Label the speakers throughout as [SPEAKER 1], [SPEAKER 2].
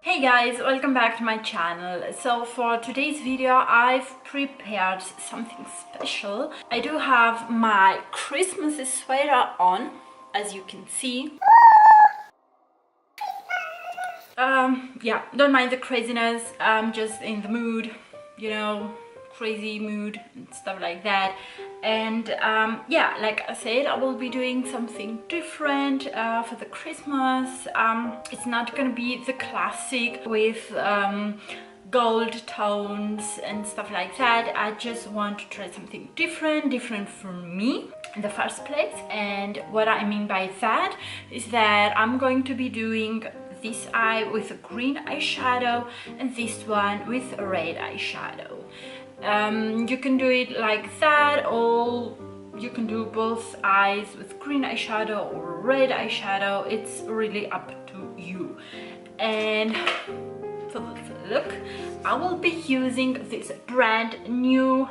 [SPEAKER 1] Hey guys, welcome back to my channel. So for today's video I've prepared something special. I do have my Christmassy sweater on, as you can see. Yeah, don't mind the craziness. I'm just in the mood, you know, crazy mood and stuff like that. And yeah, like I said, I will be doing something different for the Christmas. It's not gonna be the classic with gold tones and stuff like that. I just want to try something different for me in the first place. And what I mean by that is that I'm going to be doing this eye with a green eyeshadow and this one with a red eyeshadow. You can do it like that, or you can do both eyes with green eyeshadow or red eyeshadow. It's really up to you. And for the look, I will be using this brand new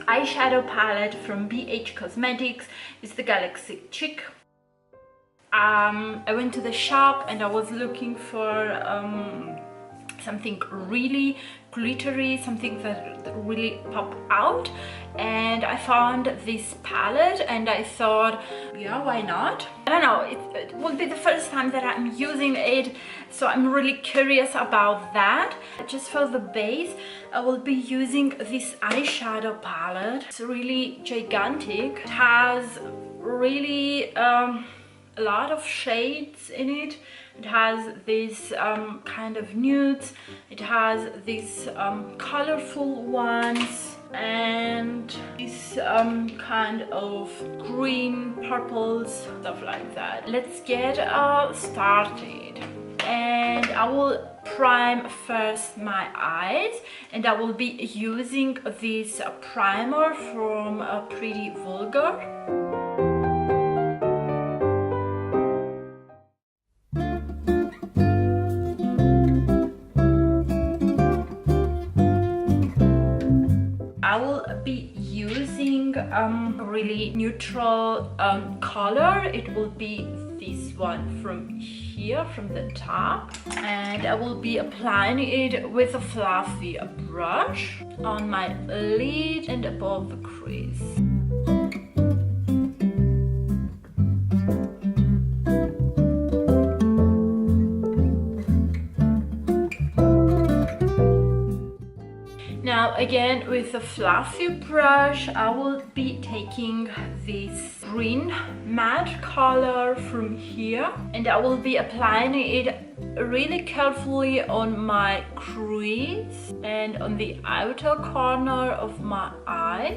[SPEAKER 1] eyeshadow palette from BH Cosmetics. It's the Galaxy Chic. I went to the shop and I was looking for something really glittery, something that really pop out, and I found this palette and I thought, yeah, why not? I don't know, it will be the first time that I'm using it, so I'm really curious about that. Just for the base, I will be using this eyeshadow palette. It's really gigantic. It has really a lot of shades in it. It has these kind of nudes, it has these colorful ones, and this kind of green, purples, stuff like that. Let's get started. And I will prime first my eyes, and I will be using this primer from Pretty Vulgar. I will be using a really neutral color. It will be this one from here, from the top, and I will be applying it with a fluffy brush on my lid and above the crease. Now again, with a fluffy brush, I will be taking this green matte color from here, and I will be applying it really carefully on my crease and on the outer corner of my eye.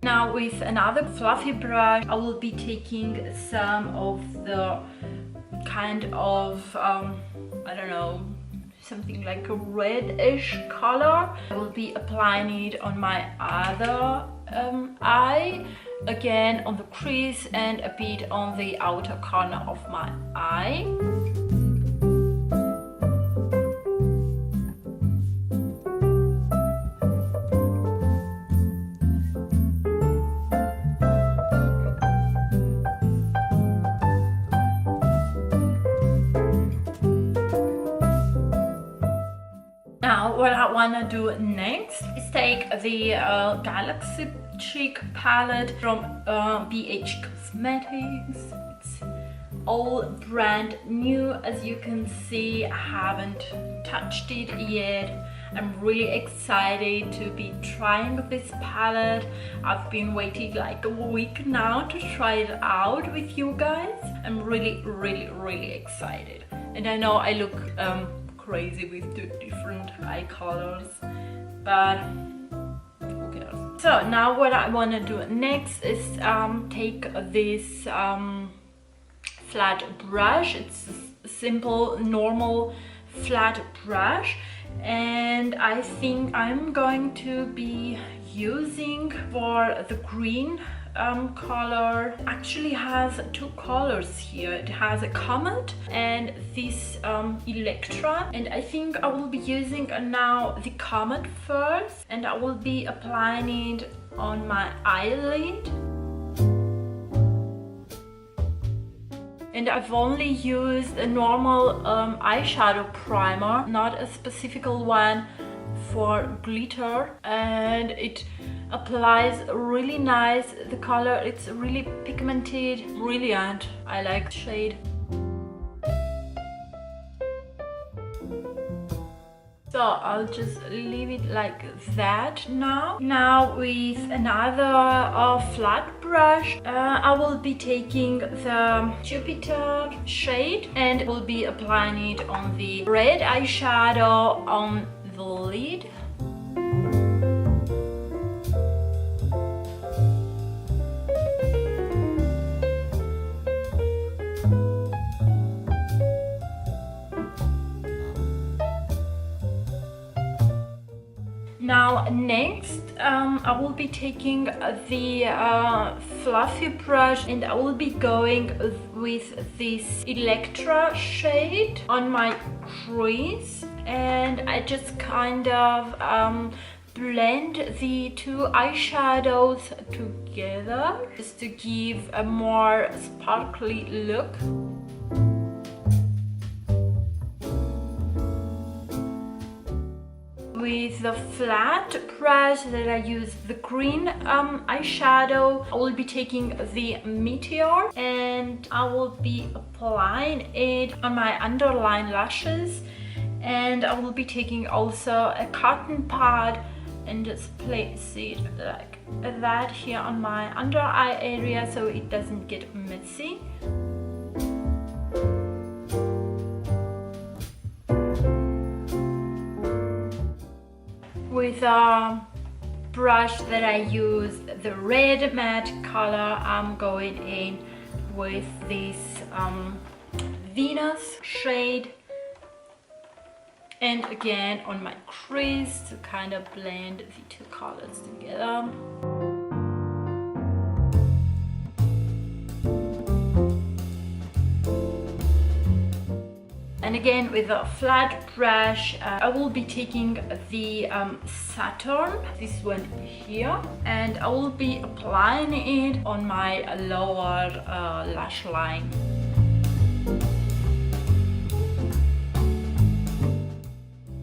[SPEAKER 1] Now with another fluffy brush, I will be taking some of the kind of, I don't know, something like a reddish color. I will be applying it on my other eye, again on the crease and a bit on the outer corner of my eye. Now what I want to do next is take the Galaxy Chic palette from BH Cosmetics. It's all brand new, as you can see. I haven't touched it yet. I'm really excited to be trying this palette. I've been waiting like a week now to try it out with you guys. I'm really excited, and I know I look crazy with the different eye colors, but who cares? So now what I want to do next is take this flat brush. It's a simple normal flat brush, and I think I'm going to be using for the green color. Actually has two colors here. It has a Comet and this Electron, and I think I will be using now the Comet first, and I will be applying it on my eyelid. And I've only used a normal eyeshadow primer, not a specific one for glitter, and it applies really nice. The color, it's really pigmented, brilliant. I like the shade. So I'll just leave it like that now. Now with another flat brush, I will be taking the Jupiter shade and will be applying it on the red eyeshadow on the lid. Now next I will be taking the fluffy brush and I will be going with this Electra shade on my crease, and I just kind of blend the two eyeshadows together just to give a more sparkly look. With the flat brush that I use, the green eyeshadow, I will be taking the Meteor and I will be applying it on my underline lashes, and I will be taking also a cotton pad and just place it like that here on my under eye area so it doesn't get messy. With a brush that I use, the red matte color, I'm going in with this Venus shade, and again on my crease to kind of blend the two colors together. And again with a flat brush, I will be taking the Saturn, this one here, and I will be applying it on my lower lash line.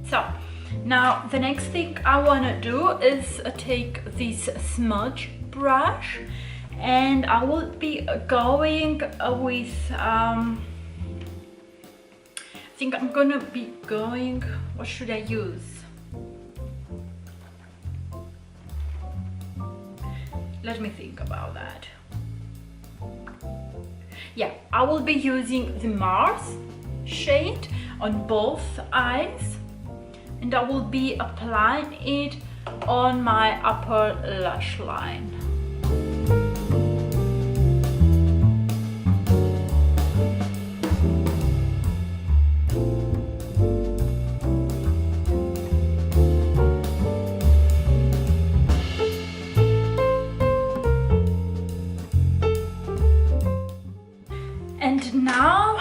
[SPEAKER 1] So now the next thing I want to do is take this smudge brush, and I will be going with I think I'm gonna be going, what should I use? Let me think about that. Yeah, I will be using the Mars shade on both eyes, and I will be applying it on my upper lash line. And now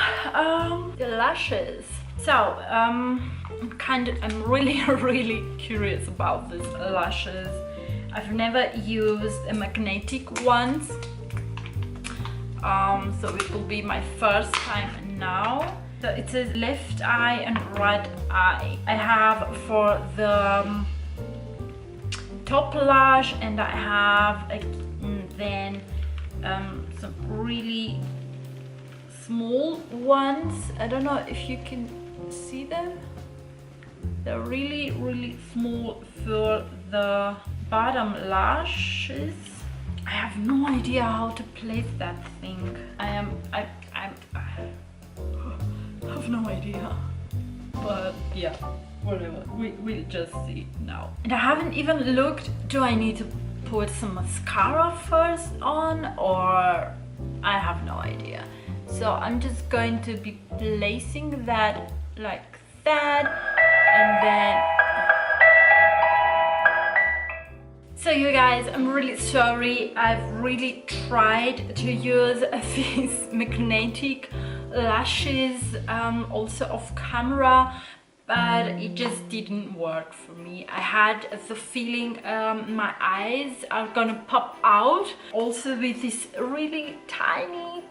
[SPEAKER 1] the lashes. So I'm really curious about these lashes. I've never used a magnetic ones, so it will be my first time now. So it says left eye and right eye. I have for the top lash, and I have then some really small ones. I don't know if you can see them. They're really small for the bottom lashes. I have no idea how to place that thing. I have no idea. But yeah, whatever. We'll just see now. And I haven't even looked, do I need to put some mascara first on, or I have no idea. So I'm just going to be placing that like that, and then So you guys, I'm really sorry. I've really tried to use these magnetic lashes also off camera, but it just didn't work for me. I had the feeling my eyes are gonna pop out. Also with this really tiny,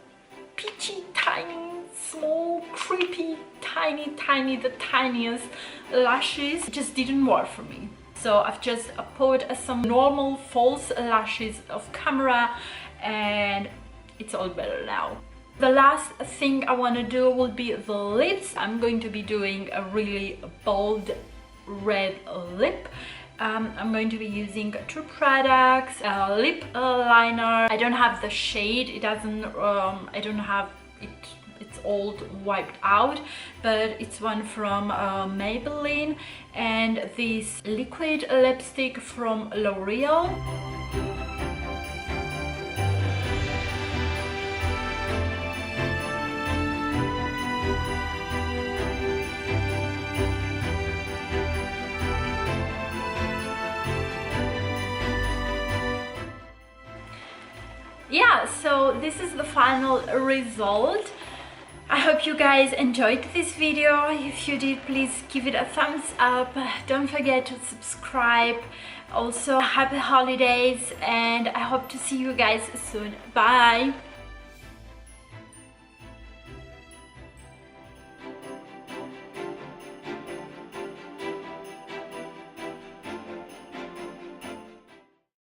[SPEAKER 1] peachy, tiny, small, creepy, tiny, the tiniest lashes. It just didn't work for me. So I've just put some normal false lashes off camera and it's all better now. The last thing I want to do will be the lips. I'm going to be doing a really bold red lip. I'm going to be using two products, a lip liner. I don't have the shade, it doesn't, I don't have it. It's all wiped out, but it's one from Maybelline, and this liquid lipstick from L'Oreal. Yeah, so this is the final result. I hope you guys enjoyed this video. If you did, please give it a thumbs up. Don't forget to subscribe. Also, happy holidays, and I hope to see you guys soon. Bye!